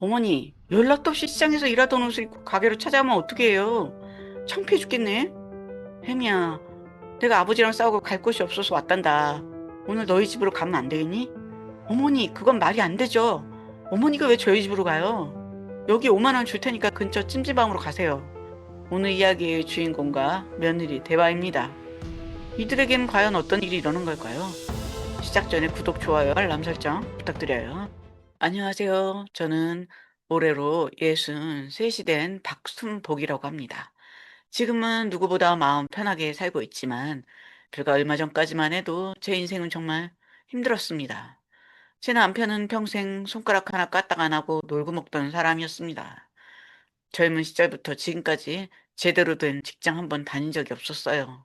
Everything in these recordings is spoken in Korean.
어머니, 연락도 없이 시장에서 일하던 옷을 입고 가게로 찾아오면 어떻게 해요? 창피해 죽겠네. 혜미야, 내가 아버지랑 싸우고 갈 곳이 없어서 왔단다. 오늘 너희 집으로 가면 안 되겠니? 어머니, 그건 말이 안 되죠. 어머니가 왜 저희 집으로 가요? 여기 5만 원 줄 테니까 근처 찜질방으로 가세요. 오늘 이야기의 주인공과 며느리 대화입니다. 이들에겐 과연 어떤 일이 일어난 걸까요? 시작 전에 구독, 좋아요, 알람 설정 부탁드려요. 안녕하세요. 저는 올해로 63이 된 박순복이라고 합니다. 지금은 누구보다 마음 편하게 살고 있지만, 불과 얼마 전까지만 해도 제 인생은 정말 힘들었습니다. 제 남편은 평생 손가락 하나 까딱 안 하고 놀고 먹던 사람이었습니다. 젊은 시절부터 지금까지 제대로 된 직장 한 번 다닌 적이 없었어요.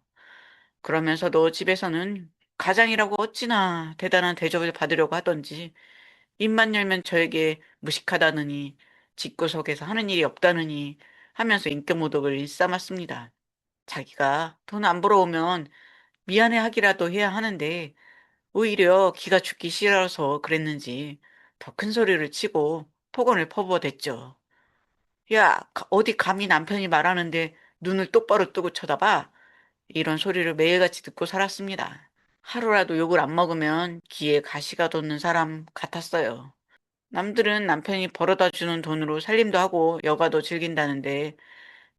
그러면서도 집에서는 가장이라고 어찌나 대단한 대접을 받으려고 하던지, 입만 열면 저에게 무식하다느니, 집구석에서 하는 일이 없다느니 하면서 인격모독을 일삼았습니다. 자기가 돈 안 벌어오면 미안해 하기라도 해야 하는데, 오히려 기가 죽기 싫어서 그랬는지 더 큰 소리를 치고 폭언을 퍼부어댔죠. 야, 어디 감히 남편이 말하는데 눈을 똑바로 뜨고 쳐다봐? 이런 소리를 매일같이 듣고 살았습니다. 하루라도 욕을 안 먹으면 귀에 가시가 돋는 사람 같았어요. 남들은 남편이 벌어다 주는 돈으로 살림도 하고 여가도 즐긴다는데,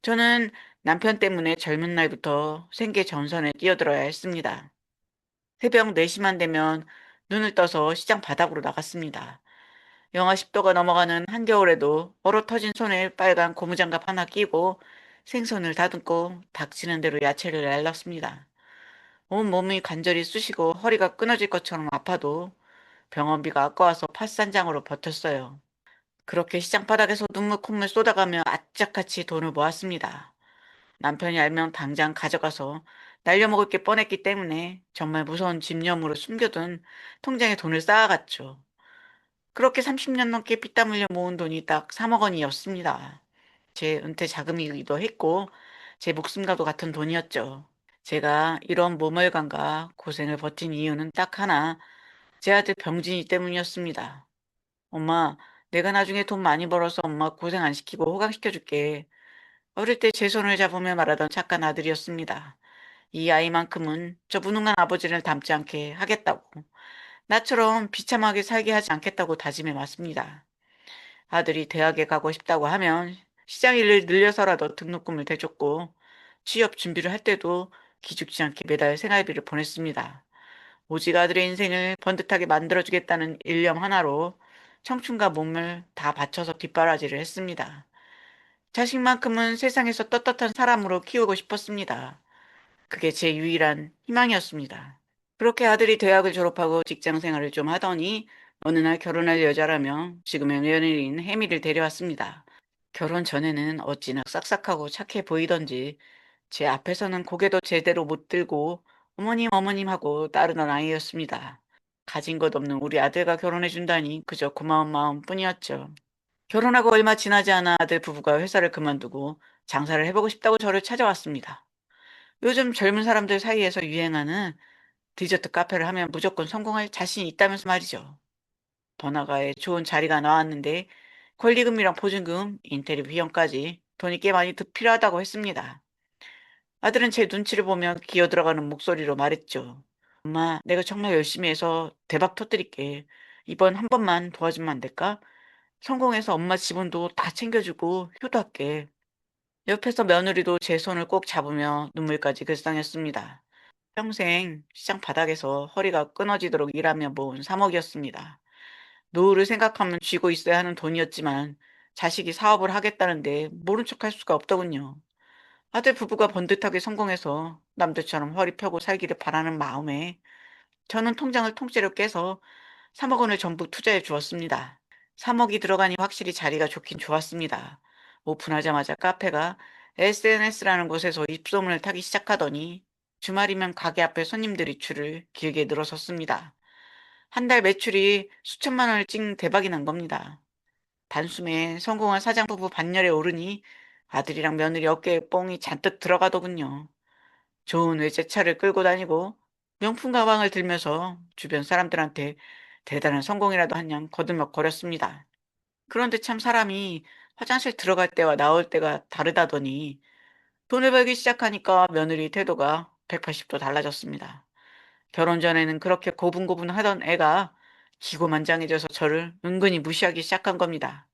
저는 남편 때문에 젊은 날부터 생계 전선에 뛰어들어야 했습니다. 새벽 4시만 되면 눈을 떠서 시장 바닥으로 나갔습니다. 영하 10도가 넘어가는 한겨울에도 얼어 터진 손에 빨간 고무장갑 하나 끼고 생선을 다듬고 닥치는 대로 야채를 날랐습니다. 온 몸이 간절히 쑤시고 허리가 끊어질 것처럼 아파도 병원비가 아까워서 파스한장으로 버텼어요. 그렇게 시장 바닥에서 눈물 콧물 쏟아가며 악착같이 돈을 모았습니다. 남편이 알면 당장 가져가서 날려먹을 게 뻔했기 때문에 정말 무서운 집념으로 숨겨둔 통장에 돈을 쌓아갔죠. 그렇게 30년 넘게 피땀 흘려 모은 돈이 딱 3억 원이었습니다. 제 은퇴 자금이기도 했고 제 목숨과도 같은 돈이었죠. 제가 이런 모멸감과 고생을 버틴 이유는 딱 하나, 제 아들 병진이 때문이었습니다. 엄마, 내가 나중에 돈 많이 벌어서 엄마 고생 안 시키고 호강시켜줄게. 어릴 때 제 손을 잡으며 말하던 착한 아들이었습니다. 이 아이만큼은 저 무능한 아버지를 닮지 않게 하겠다고, 나처럼 비참하게 살게 하지 않겠다고 다짐해 왔습니다. 아들이 대학에 가고 싶다고 하면 시장 일을 늘려서라도 등록금을 대줬고, 취업 준비를 할 때도 기죽지 않게 매달 생활비를 보냈습니다. 오직 아들의 인생을 번듯하게 만들어주겠다는 일념 하나로 청춘과 몸을 다 바쳐서 뒷바라지를 했습니다. 자식만큼은 세상에서 떳떳한 사람으로 키우고 싶었습니다. 그게 제 유일한 희망이었습니다. 그렇게 아들이 대학을 졸업하고 직장 생활을 좀 하더니 어느 날 결혼할 여자라며 지금의 며느리인 혜미를 데려왔습니다. 결혼 전에는 어찌나 싹싹하고 착해 보이던지 제 앞에서는 고개도 제대로 못 들고 어머님 어머님 하고 따르던 아이였습니다. 가진 것 없는 우리 아들과 결혼해 준다니 그저 고마운 마음뿐이었죠. 결혼하고 얼마 지나지 않아 아들 부부가 회사를 그만두고 장사를 해보고 싶다고 저를 찾아왔습니다. 요즘 젊은 사람들 사이에서 유행하는 디저트 카페를 하면 무조건 성공할 자신이 있다면서 말이죠. 번화가에 좋은 자리가 나왔는데 권리금이랑 보증금, 인테리어 비용까지 돈이 꽤 많이 더 필요하다고 했습니다. 아들은 제 눈치를 보며 기어 들어가는 목소리로 말했죠. 엄마, 내가 정말 열심히 해서 대박 터뜨릴게. 이번 한 번만 도와주면 안 될까? 성공해서 엄마 지분도 다 챙겨주고 효도할게. 옆에서 며느리도 제 손을 꼭 잡으며 눈물까지 글썽였습니다. 평생 시장 바닥에서 허리가 끊어지도록 일하며 모은 3억이었습니다. 노후를 생각하면 쥐고 있어야 하는 돈이었지만 자식이 사업을 하겠다는데 모른 척할 수가 없더군요. 아들 부부가 번듯하게 성공해서 남들처럼 허리 펴고 살기를 바라는 마음에 저는 통장을 통째로 깨서 3억 원을 전부 투자해 주었습니다. 3억이 들어가니 확실히 자리가 좋긴 좋았습니다. 오픈하자마자 카페가 SNS라는 곳에서 입소문을 타기 시작하더니 주말이면 가게 앞에 손님들이 줄을 길게 늘어섰습니다. 한 달 매출이 수천만 원을 찍는 대박이 난 겁니다. 단숨에 성공한 사장 부부 반열에 오르니 아들이랑 며느리 어깨에 뽕이 잔뜩 들어가더군요. 좋은 외제차를 끌고 다니고 명품 가방을 들면서 주변 사람들한테 대단한 성공이라도 한 양 거들먹거렸습니다. 그런데 참 사람이 화장실 들어갈 때와 나올 때가 다르다더니 돈을 벌기 시작하니까 며느리 태도가 180도 달라졌습니다. 결혼 전에는 그렇게 고분고분하던 애가 기고만장해져서 저를 은근히 무시하기 시작한 겁니다.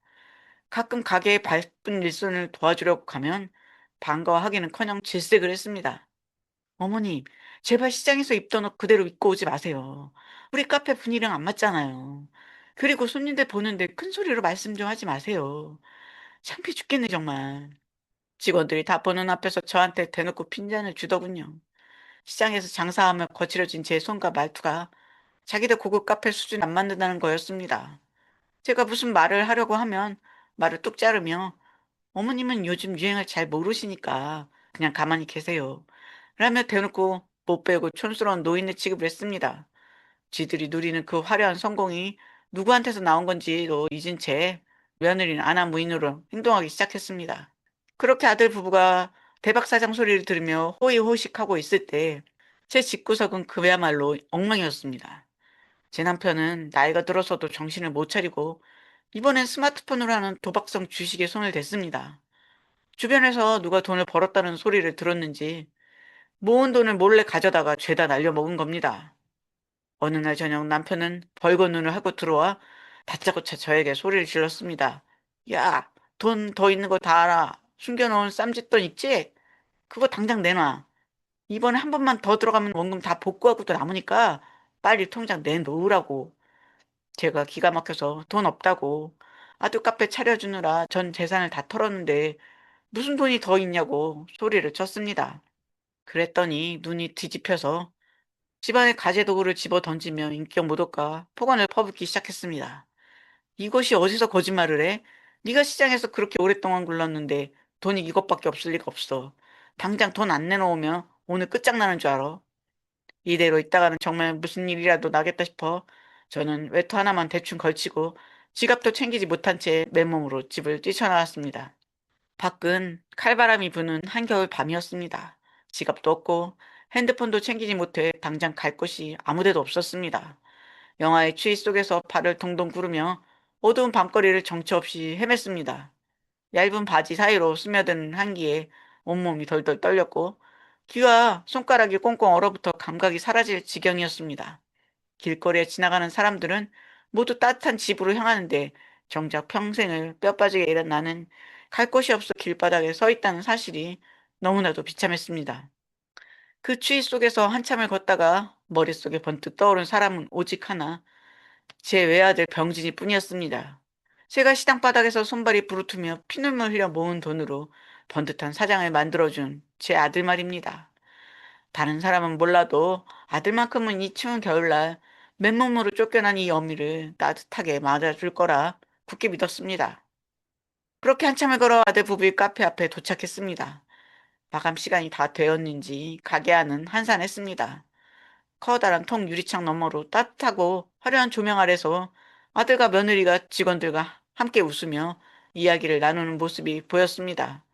가끔 가게에 바쁜 일손을 도와주려고 가면 반가워하기는커녕 질색을 했습니다. 어머님, 제발 시장에서 입던 옷 그대로 입고 오지 마세요. 우리 카페 분위기랑 안 맞잖아요. 그리고 손님들 보는데 큰 소리로 말씀 좀 하지 마세요. 창피해 죽겠네, 정말. 직원들이 다 보는 앞에서 저한테 대놓고 핀잔을 주더군요. 시장에서 장사하며 거칠어진 제 손과 말투가 자기들 고급 카페 수준 안 맞는다는 거였습니다. 제가 무슨 말을 하려고 하면 말을 뚝 자르며 어머님은 요즘 유행을 잘 모르시니까 그냥 가만히 계세요. 라며 대놓고 못 배우고 촌스러운 노인네 취급을 했습니다. 쥐들이 누리는 그 화려한 성공이 누구한테서 나온 건지도 잊은 채 며느리는 아나무인으로 행동하기 시작했습니다. 그렇게 아들 부부가 대박사장 소리를 들으며 호의호식하고 있을 때 제 집구석은 그야말로 엉망이었습니다. 제 남편은 나이가 들어서도 정신을 못 차리고 이번엔 스마트폰으로 하는 도박성 주식에 손을 댔습니다. 주변에서 누가 돈을 벌었다는 소리를 들었는지 모은 돈을 몰래 가져다가 죄다 날려먹은 겁니다. 어느 날 저녁 남편은 벌건 눈을 하고 들어와 다짜고짜 저에게 소리를 질렀습니다. 야, 돈 더 있는 거 다 알아. 숨겨놓은 쌈짓돈 있지? 그거 당장 내놔. 이번에 한 번만 더 들어가면 원금 다 복구하고도 남으니까 빨리 통장 내놓으라고. 제가 기가 막혀서 돈 없다고 아들 카페 차려주느라 전 재산을 다 털었는데 무슨 돈이 더 있냐고 소리를 쳤습니다. 그랬더니 눈이 뒤집혀서 집안에 가재도구를 집어 던지며 인격 모독과 폭언을 퍼붓기 시작했습니다. 이것이 어디서 거짓말을 해? 네가 시장에서 그렇게 오랫동안 굴렀는데 돈이 이것밖에 없을 리가 없어. 당장 돈 안 내놓으면 오늘 끝장나는 줄 알아. 이대로 있다가는 정말 무슨 일이라도 나겠다 싶어 저는 외투 하나만 대충 걸치고 지갑도 챙기지 못한 채 맨몸으로 집을 뛰쳐나왔습니다. 밖은 칼바람이 부는 한겨울 밤이었습니다. 지갑도 없고 핸드폰도 챙기지 못해 당장 갈 곳이 아무데도 없었습니다. 영화의 추위 속에서 발을 동동 구르며 어두운 밤거리를 정처 없이 헤맸습니다. 얇은 바지 사이로 스며드는 한기에 온몸이 덜덜 떨렸고 귀와 손가락이 꽁꽁 얼어붙어 감각이 사라질 지경이었습니다. 길거리에 지나가는 사람들은 모두 따뜻한 집으로 향하는데 정작 평생을 뼈 빠지게 일한 나는 갈 곳이 없어 길바닥에 서 있다는 사실이 너무나도 비참했습니다. 그 추위 속에서 한참을 걷다가 머릿속에 번뜩 떠오른 사람은 오직 하나, 제 외아들 병진이 뿐이었습니다. 제가 시장 바닥에서 손발이 부르트며 피눈물 흘려 모은 돈으로 번듯한 사장을 만들어준 제 아들 말입니다. 다른 사람은 몰라도 아들만큼은 이 추운 겨울날 맨몸으로 쫓겨난 이 어미를 따뜻하게 맞아줄 거라 굳게 믿었습니다. 그렇게 한참을 걸어 아들 부부의 카페 앞에 도착했습니다. 마감 시간이 다 되었는지 가게 안은 한산했습니다. 커다란 통 유리창 너머로 따뜻하고 화려한 조명 아래서 아들과 며느리가 직원들과 함께 웃으며 이야기를 나누는 모습이 보였습니다.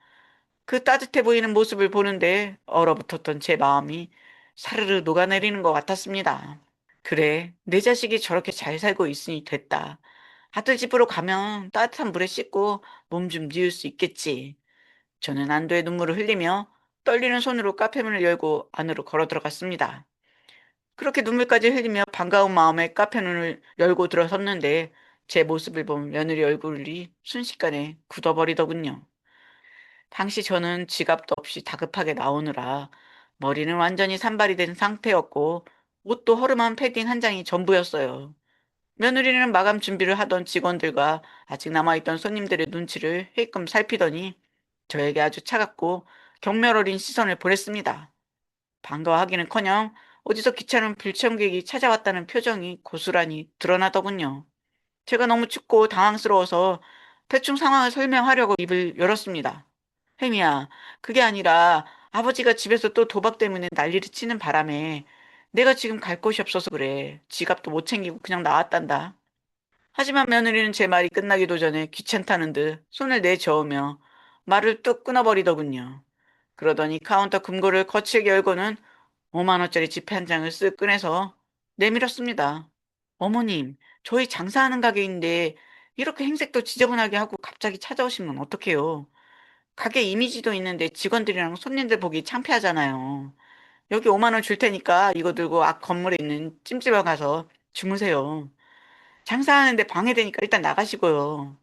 그 따뜻해 보이는 모습을 보는데 얼어붙었던 제 마음이 사르르 녹아내리는 것 같았습니다. 그래, 내 자식이 저렇게 잘 살고 있으니 됐다. 아들 집으로 가면 따뜻한 물에 씻고 몸 좀 뉘울 수 있겠지. 저는 안도의 눈물을 흘리며 떨리는 손으로 카페문을 열고 안으로 걸어 들어갔습니다. 그렇게 눈물까지 흘리며 반가운 마음에 카페 문을 열고 들어섰는데 제 모습을 본 며느리 얼굴이 순식간에 굳어버리더군요. 당시 저는 지갑도 없이 다급하게 나오느라 머리는 완전히 산발이 된 상태였고 옷도 허름한 패딩 한 장이 전부였어요. 며느리는 마감 준비를 하던 직원들과 아직 남아있던 손님들의 눈치를 힐끔 살피더니 저에게 아주 차갑고 경멸 어린 시선을 보냈습니다. 반가워하기는커녕 어디서 귀찮은 불청객이 찾아왔다는 표정이 고스란히 드러나더군요. 제가 너무 춥고 당황스러워서 대충 상황을 설명하려고 입을 열었습니다. 혜미야, 그게 아니라 아버지가 집에서 또 도박 때문에 난리를 치는 바람에 내가 지금 갈 곳이 없어서 그래. 지갑도 못 챙기고 그냥 나왔단다. 하지만 며느리는 제 말이 끝나기도 전에 귀찮다는 듯 손을 내저으며 말을 뚝 끊어버리더군요. 그러더니 카운터 금고를 거칠게 열고는 5만 원짜리 지폐 한 장을 쓱 꺼내서 내밀었습니다. 어머님, 저희 장사하는 가게인데 이렇게 행색도 지저분하게 하고 갑자기 찾아오시면 어떡해요? 가게 이미지도 있는데 직원들이랑 손님들 보기 창피하잖아요. 여기 5만 원 줄 테니까 이거 들고 앞 건물에 있는 찜질방 가서 주무세요. 장사하는데 방해되니까 일단 나가시고요.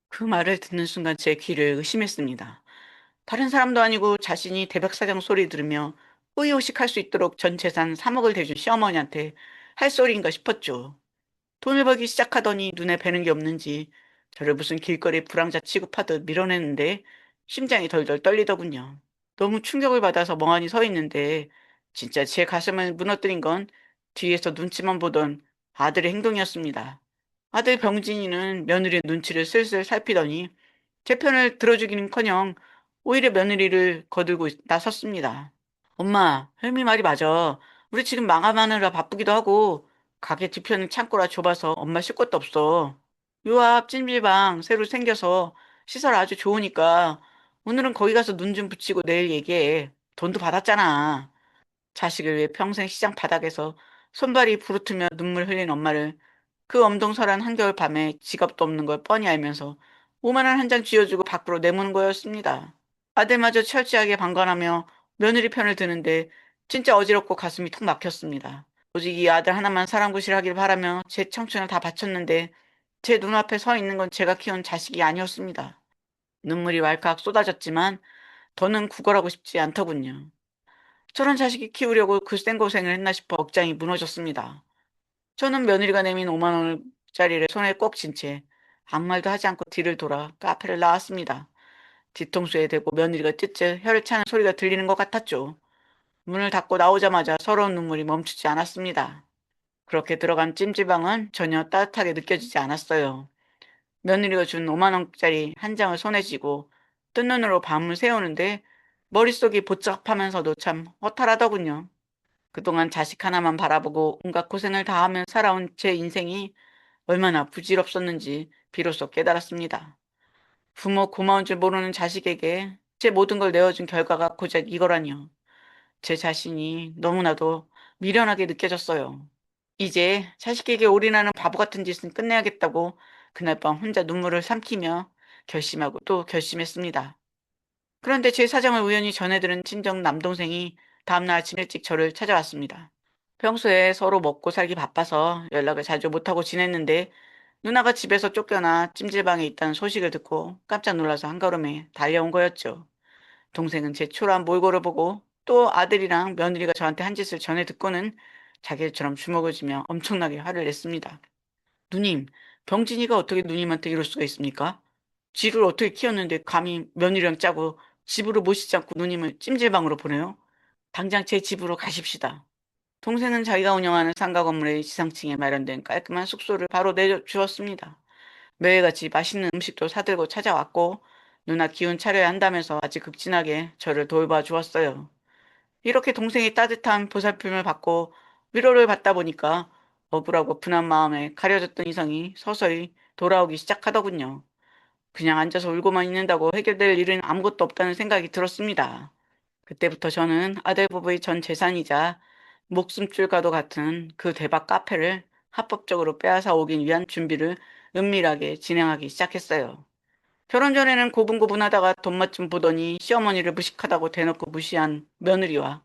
그 말을 듣는 순간 제 귀를 의심했습니다. 다른 사람도 아니고 자신이 대박사장 소리 들으며 의호식할 수 있도록 전 재산 3억을 대준 시어머니한테 할 소리인가 싶었죠. 돈을 벌기 시작하더니 눈에 뵈는 게 없는지 저를 무슨 길거리 불황자 취급하듯 밀어내는데 심장이 덜덜 떨리더군요. 너무 충격을 받아서 멍하니 서 있는데 진짜 제 가슴을 무너뜨린 건 뒤에서 눈치만 보던 아들의 행동이었습니다. 아들 병진이는 며느리의 눈치를 슬슬 살피더니 제 편을 들어주기는커녕 오히려 며느리를 거들고 나섰습니다. 엄마, 혜미 말이 맞아. 우리 지금 마감하느라 바쁘기도 하고 가게 뒤편은 창고라 좁아서 엄마 쉴 곳도 없어. 요 앞 찜질방 새로 생겨서 시설 아주 좋으니까 오늘은 거기 가서 눈 좀 붙이고 내일 얘기해. 돈도 받았잖아. 자식을 위해 평생 시장 바닥에서 손발이 부르트며 눈물 흘린 엄마를 그 엄동설한 한겨울 밤에 지갑도 없는 걸 뻔히 알면서 5만 원 한 장 쥐어주고 밖으로 내모는 거였습니다. 아들마저 철저하게 방관하며 며느리 편을 드는데 진짜 어지럽고 가슴이 턱 막혔습니다. 오직 이 아들 하나만 사랑구실하길 바라며 제 청춘을 다 바쳤는데 제 눈앞에 서 있는 건 제가 키운 자식이 아니었습니다. 눈물이 왈칵 쏟아졌지만 더는 구걸하고 싶지 않더군요. 저런 자식이 키우려고 그 생고생을 했나 싶어 억장이 무너졌습니다. 저는 며느리가 내민 5만 원짜리를 손에 꼭 쥔 채 아무 말도 하지 않고 뒤를 돌아 카페를 나왔습니다. 뒤통수에 대고 며느리가 쯧쯧 혀를 차는 소리가 들리는 것 같았죠. 문을 닫고 나오자마자 서러운 눈물이 멈추지 않았습니다. 그렇게 들어간 찜질방은 전혀 따뜻하게 느껴지지 않았어요. 며느리가 준 5만 원짜리 한 장을 손에 쥐고 뜬 눈으로 밤을 새우는데 머릿속이 복잡하면서도 참 허탈하더군요. 그동안 자식 하나만 바라보고 온갖 고생을 다하며 살아온 제 인생이 얼마나 부질없었는지 비로소 깨달았습니다. 부모 고마운 줄 모르는 자식에게 제 모든 걸 내어준 결과가 고작 이거라니요. 제 자신이 너무나도 미련하게 느껴졌어요. 이제 자식에게 올인하는 바보 같은 짓은 끝내야겠다고 그날 밤 혼자 눈물을 삼키며 결심하고 또 결심했습니다. 그런데 제 사정을 우연히 전해들은 친정 남동생이 다음날 아침 일찍 저를 찾아왔습니다. 평소에 서로 먹고 살기 바빠서 연락을 자주 못하고 지냈는데 누나가 집에서 쫓겨나 찜질방에 있다는 소식을 듣고 깜짝 놀라서 한걸음에 달려온 거였죠. 동생은 제 초라한 몰골을 보고 또 아들이랑 며느리가 저한테 한 짓을 전해 듣고는 자기들처럼 주먹을 쥐며 엄청나게 화를 냈습니다. 누님, 병진이가 어떻게 누님한테 이럴 수가 있습니까? 쥐를 어떻게 키웠는데 감히 며느리랑 짜고 집으로 모시지 않고 누님을 찜질방으로 보내요? 당장 제 집으로 가십시다. 동생은 자기가 운영하는 상가 건물의 지상층에 마련된 깔끔한 숙소를 바로 내주었습니다. 매일같이 맛있는 음식도 사들고 찾아왔고 누나 기운 차려야 한다면서 아주 극진하게 저를 돌봐 주었어요. 이렇게 동생이 따뜻한 보살핌을 받고 위로를 받다 보니까 억울하고 분한 마음에 가려졌던 이성이 서서히 돌아오기 시작하더군요. 그냥 앉아서 울고만 있는다고 해결될 일은 아무것도 없다는 생각이 들었습니다. 그때부터 저는 아들 부부의 전 재산이자 목숨줄과도 같은 그 대박 카페를 합법적으로 빼앗아 오기 위한 준비를 은밀하게 진행하기 시작했어요. 결혼 전에는 고분고분하다가 돈맛 좀 보더니 시어머니를 무식하다고 대놓고 무시한 며느리와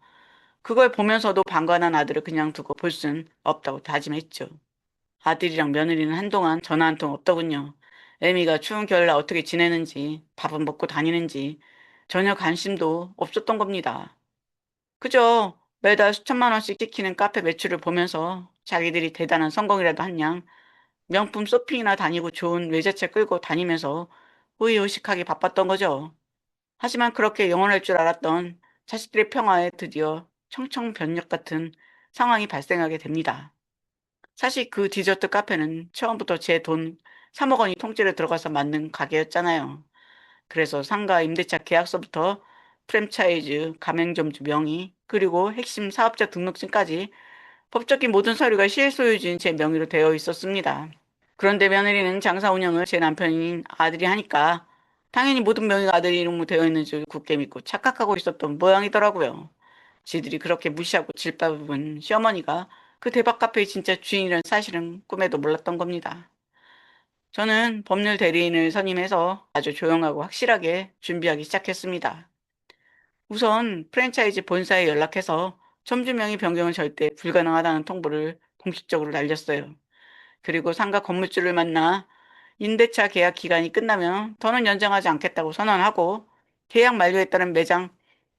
그걸 보면서도 방관한 아들을 그냥 두고 볼 순 없다고 다짐했죠. 아들이랑 며느리는 한동안 전화 한 통 없더군요. 애미가 추운 겨울날 어떻게 지내는지, 밥은 먹고 다니는지 전혀 관심도 없었던 겁니다. 그저 매달 수천만 원씩 찍히는 카페 매출을 보면서 자기들이 대단한 성공이라도 한 양 명품 쇼핑이나 다니고 좋은 외제차 끌고 다니면서 의의식하게 바빴던 거죠. 하지만 그렇게 영원할 줄 알았던 자식들의 평화에 드디어 청청변력 같은 상황이 발생하게 됩니다. 사실 그 디저트 카페는 처음부터 제 돈 3억 원이 통째로 들어가서 만든 가게였잖아요. 그래서 상가 임대차 계약서부터 프랜차이즈 가맹점주 명의 그리고 핵심 사업자 등록증까지 법적인 모든 서류가 실소유주인 제 명의로 되어 있었습니다. 그런데 며느리는 장사 운영을 제 남편인 아들이 하니까 당연히 모든 명의가 아들 이름으로 되어 있는 줄 굳게 믿고 착각하고 있었던 모양이더라고요. 지들이 그렇게 무시하고 질밥은 시어머니가 그 대박 카페의 진짜 주인이라는 사실은 꿈에도 몰랐던 겁니다. 저는 법률 대리인을 선임해서 아주 조용하고 확실하게 준비하기 시작했습니다. 우선 프랜차이즈 본사에 연락해서 점주 명의 변경은 절대 불가능하다는 통보를 공식적으로 날렸어요. 그리고 상가 건물주를 만나 임대차 계약 기간이 끝나면 더는 연장하지 않겠다고 선언하고 계약 만료에 따른 매장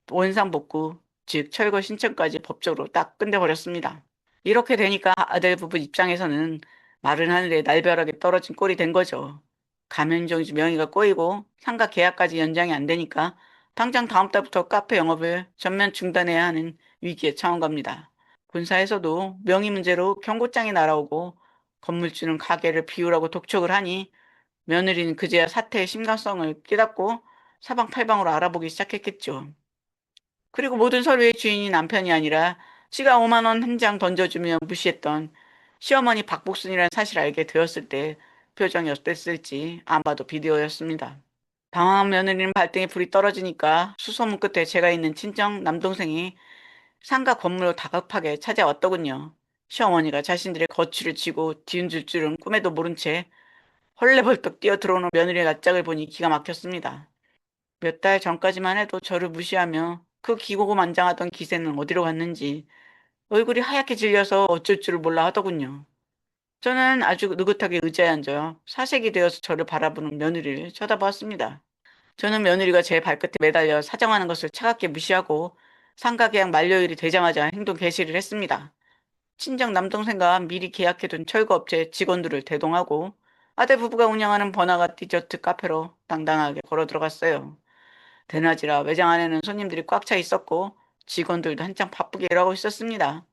원상복구, 즉 철거 신청까지 법적으로 딱 끝내버렸습니다. 이렇게 되니까 아들 부부 입장에서는 마른 하늘에 날벼락이 떨어진 꼴이 된 거죠. 가맹점주 명의가 꼬이고 상가 계약까지 연장이 안 되니까 당장 다음 달부터 카페 영업을 전면 중단해야 하는 위기에 처한 겁니다. 본사에서도 명의 문제로 경고장이 날아오고 건물주는 가게를 비우라고 독촉을 하니 며느리는 그제야 사태의 심각성을 깨닫고 사방팔방으로 알아보기 시작했겠죠. 그리고 모든 서류의 주인이 남편이 아니라 지가 5만 원 한 장 던져주며 무시했던 시어머니 박복순이라는 사실을 알게 되었을 때 표정이 어땠을지 아마도 비디오였습니다. 당황한 며느리는 발등에 불이 떨어지니까 수소문 끝에 제가 있는 친정 남동생이 상가 건물로 다급하게 찾아왔더군요. 시어머니가 자신들의 거취를 쥐고 뒤흔들 줄은 꿈에도 모른 채 헐레벌떡 뛰어 들어오는 며느리의 낯짝을 보니 기가 막혔습니다. 몇 달 전까지만 해도 저를 무시하며 그 기고만장하던 기세는 어디로 갔는지 얼굴이 하얗게 질려서 어쩔 줄을 몰라 하더군요. 저는 아주 느긋하게 의자에 앉아 사색이 되어서 저를 바라보는 며느리를 쳐다보았습니다. 저는 며느리가 제 발끝에 매달려 사정하는 것을 차갑게 무시하고 상가 계약 만료일이 되자마자 행동 개시를 했습니다. 친정 남동생과 미리 계약해둔 철거업체 직원들을 대동하고 아들 부부가 운영하는 번화가 디저트 카페로 당당하게 걸어 들어갔어요. 대낮이라 매장 안에는 손님들이 꽉 차 있었고 직원들도 한창 바쁘게 일하고 있었습니다.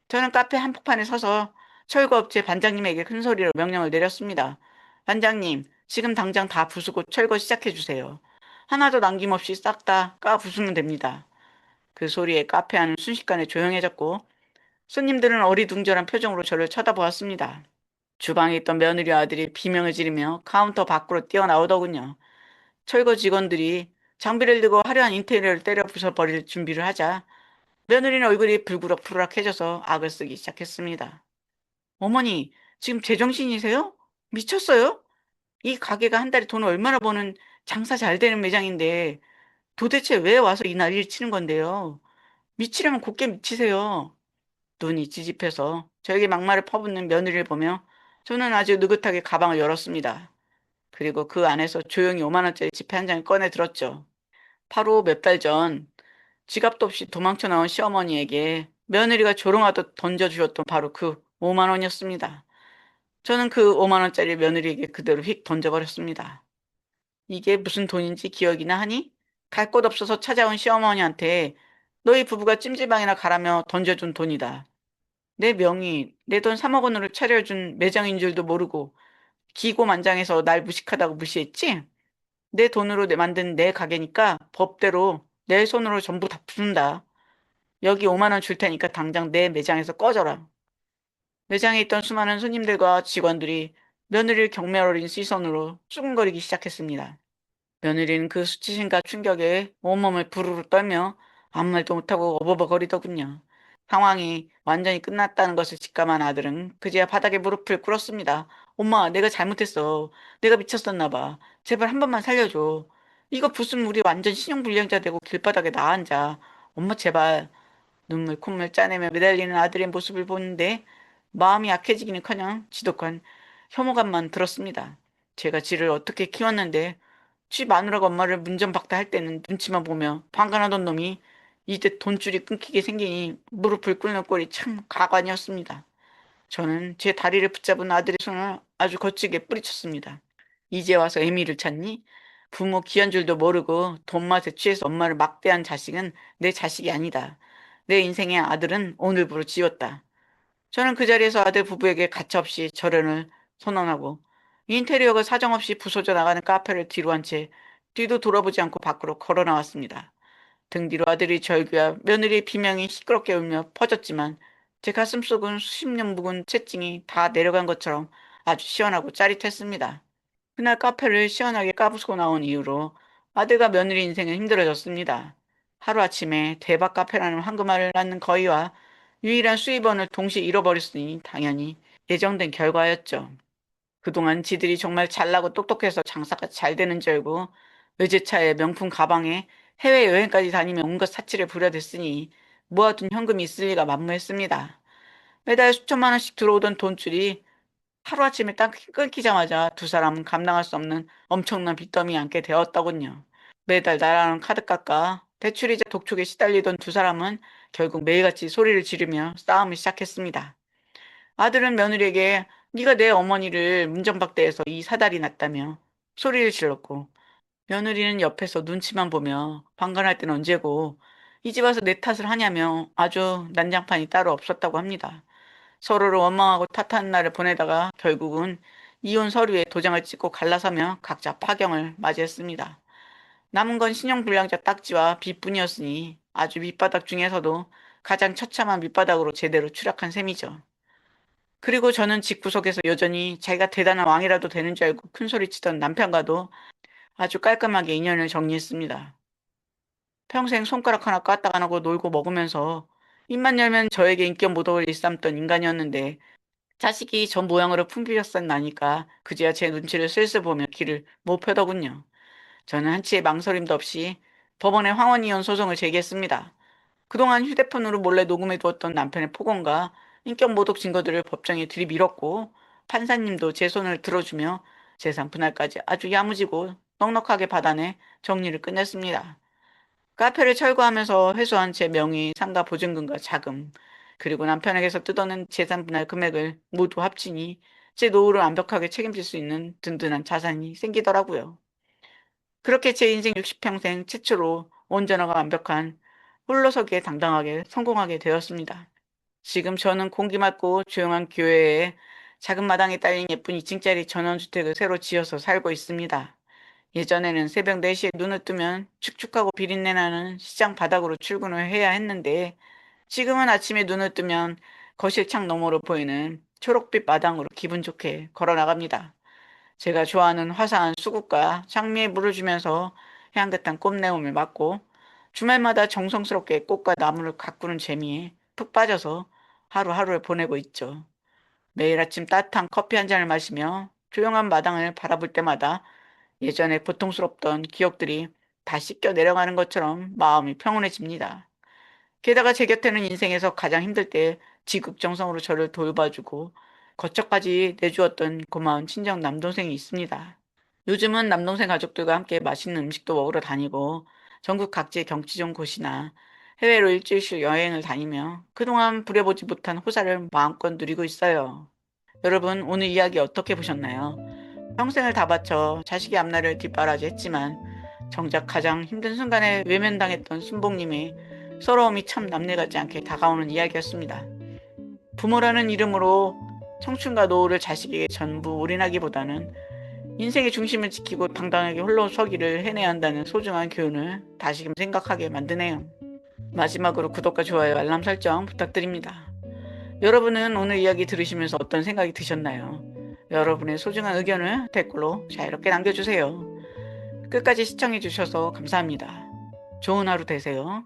저는 카페 한복판에 서서 철거업체 반장님에게 큰 소리로 명령을 내렸습니다. 반장님, 지금 당장 다 부수고 철거 시작해 주세요. 하나도 남김없이 싹 다 까 부수면 됩니다. 그 소리에 카페 안은 순식간에 조용해졌고 손님들은 어리둥절한 표정으로 저를 쳐다보았습니다. 주방에 있던 며느리 아들이 비명을 지르며 카운터 밖으로 뛰어나오더군요. 철거 직원들이 장비를 들고 화려한 인테리어를 때려 부숴버릴 준비를 하자 며느리는 얼굴이 불그럭불그럭해져서 악을 쓰기 시작했습니다. 어머니, 지금 제정신이세요? 미쳤어요? 이 가게가 한 달에 돈을 얼마나 버는 장사 잘 되는 매장인데 도대체 왜 와서 이 난리를 치는 건데요? 미치려면 곱게 미치세요. 눈이 찌집해서 저에게 막말을 퍼붓는 며느리를 보며 저는 아주 느긋하게 가방을 열었습니다. 그리고 그 안에서 조용히 5만 원짜리 지폐 한 장을 꺼내 들었죠. 바로 몇 달 전 지갑도 없이 도망쳐 나온 시어머니에게 며느리가 조롱하듯 던져주셨던 바로 그 5만 원이었습니다. 저는 그 5만 원짜리 며느리에게 그대로 휙 던져버렸습니다. 이게 무슨 돈인지 기억이나 하니? 갈 곳 없어서 찾아온 시어머니한테 너희 부부가 찜질방이나 가라며 던져준 돈이다. 내 명의, 내 돈 3억 원으로 차려준 매장인 줄도 모르고 기고만장해서 날 무식하다고 무시했지? 내 돈으로 만든 내 가게니까 법대로 내 손으로 전부 다 푼다. 여기 5만 원 줄 테니까 당장 내 매장에서 꺼져라. 매장에 있던 수많은 손님들과 직원들이 며느리를 경멸 어린 시선으로 쭈근거리기 시작했습니다. 며느리는 그 수치심과 충격에 온몸을 부르르 떨며 아무 말도 못하고 어버버거리더군요. 상황이 완전히 끝났다는 것을 직감한 아들은 그제야 바닥에 무릎을 꿇었습니다. 엄마, 내가 잘못했어. 내가 미쳤었나 봐. 제발 한 번만 살려줘. 이거 부수면 우리 완전 신용불량자 되고 길바닥에 나앉아. 엄마 제발. 눈물 콧물 짜내며 매달리는 아들의 모습을 보는데 마음이 약해지기는커녕 지독한 혐오감만 들었습니다. 제가 지를 어떻게 키웠는데 지 마누라가 엄마를 문전박대할 때는 눈치만 보며 방관하던 놈이 이제 돈줄이 끊기게 생기니 무릎을 꿇는 꼴이 참 가관이었습니다. 저는 제 다리를 붙잡은 아들의 손을 아주 거칠게 뿌리쳤습니다. 이제 와서 애미를 찾니? 부모 귀한 줄도 모르고 돈맛에 취해서 엄마를 막대한 자식은 내 자식이 아니다. 내 인생의 아들은 오늘부로 지웠다. 저는 그 자리에서 아들 부부에게 가차없이 절연을 선언하고 인테리어가 사정없이 부서져 나가는 카페를 뒤로 한 채 뒤도 돌아보지 않고 밖으로 걸어 나왔습니다. 등 뒤로 아들이 절규와 며느리의 비명이 시끄럽게 울며 퍼졌지만 제 가슴속은 수십 년 묵은 채증이 다 내려간 것처럼 아주 시원하고 짜릿했습니다. 그날 카페를 시원하게 까부수고 나온 이후로 아들과 며느리 인생은 힘들어졌습니다. 하루아침에 대박 카페라는 황금알을 낳는 거위와 유일한 수입원을 동시에 잃어버렸으니 당연히 예정된 결과였죠. 그동안 지들이 정말 잘나고 똑똑해서 장사가 잘 되는 줄 알고 외제차에 명품 가방에 해외여행까지 다니며 온갖 사치를 부려댔으니 모아둔 현금이 있을 리가 만무했습니다. 매달 수천만 원씩 들어오던 돈줄이 하루아침에 딱 끊기자마자 두 사람은 감당할 수 없는 엄청난 빚더미에 앉게 되었더군요. 매달 날아오는 카드값과 대출이자 독촉에 시달리던 두 사람은 결국 매일같이 소리를 지르며 싸움을 시작했습니다. 아들은 며느리에게 네가 내 어머니를 문전박대해서 이 사달이 났다며 소리를 질렀고, 며느리는 옆에서 눈치만 보며 방관할 땐 언제고 이 집 와서 내 탓을 하냐며 아주 난장판이 따로 없었다고 합니다. 서로를 원망하고 탓하는 날을 보내다가 결국은 이혼 서류에 도장을 찍고 갈라서며 각자 파경을 맞이했습니다. 남은 건 신용불량자 딱지와 빚뿐이었으니 아주 밑바닥 중에서도 가장 처참한 밑바닥으로 제대로 추락한 셈이죠. 그리고 저는 집구석에서 여전히 자기가 대단한 왕이라도 되는 줄 알고 큰소리치던 남편과도 아주 깔끔하게 인연을 정리했습니다. 평생 손가락 하나 까딱 안 하고 놀고 먹으면서 입만 열면 저에게 인격 모독을 일삼던 인간이었는데 자식이 전 모양으로 풍비박산 나니까 그제야 제 눈치를 슬슬 보며 길을 못 펴더군요. 저는 한치의 망설임도 없이 법원에 황혼이혼 소송을 제기했습니다. 그동안 휴대폰으로 몰래 녹음해 두었던 남편의 폭언과 인격 모독 증거들을 법정에 들이밀었고 판사님도 제 손을 들어주며 재산 분할까지 아주 야무지고 넉넉하게 받아내 정리를 끝냈습니다. 카페를 철거하면서 회수한 제 명의 상가 보증금과 자금, 그리고 남편에게서 뜯어낸 재산 분할 금액을 모두 합치니 제 노후를 완벽하게 책임질 수 있는 든든한 자산이 생기더라고요. 그렇게 제 인생 60평생 최초로 온전하고 완벽한 홀로서기에 당당하게 성공하게 되었습니다. 지금 저는 공기 맑고 조용한 교외에 작은 마당에 딸린 예쁜 2층짜리 전원주택을 새로 지어서 살고 있습니다. 예전에는 새벽 4시에 눈을 뜨면 축축하고 비린내 나는 시장 바닥으로 출근을 해야 했는데 지금은 아침에 눈을 뜨면 거실 창 너머로 보이는 초록빛 마당으로 기분 좋게 걸어 나갑니다. 제가 좋아하는 화사한 수국과 장미에 물을 주면서 향긋한 꽃내음을 맡고 주말마다 정성스럽게 꽃과 나무를 가꾸는 재미에 푹 빠져서 하루하루를 보내고 있죠. 매일 아침 따뜻한 커피 한 잔을 마시며 조용한 마당을 바라볼 때마다 예전에 고통스럽던 기억들이 다 씻겨 내려가는 것처럼 마음이 평온해집니다. 게다가 제 곁에는 인생에서 가장 힘들 때 지극정성으로 저를 돌봐주고 거처까지 내주었던 고마운 친정 남동생이 있습니다. 요즘은 남동생 가족들과 함께 맛있는 음식도 먹으러 다니고 전국 각지의 경치 좋은 곳이나 해외로 일주일씩 여행을 다니며 그동안 부려보지 못한 호사를 마음껏 누리고 있어요. 여러분, 오늘 이야기 어떻게 보셨나요? 평생을 다 바쳐 자식의 앞날을 뒷바라지 했지만 정작 가장 힘든 순간에 외면당했던 순복님의 서러움이 참 남일 같지 않게 다가오는 이야기였습니다. 부모라는 이름으로 청춘과 노후를 자식에게 전부 올인하기보다는 인생의 중심을 지키고 당당하게 홀로 서기를 해내야 한다는 소중한 교훈을 다시금 생각하게 만드네요. 마지막으로 구독과 좋아요, 알람 설정 부탁드립니다. 여러분은 오늘 이야기 들으시면서 어떤 생각이 드셨나요? 여러분의 소중한 의견을 댓글로 자유롭게 남겨주세요. 끝까지 시청해주셔서 감사합니다. 좋은 하루 되세요.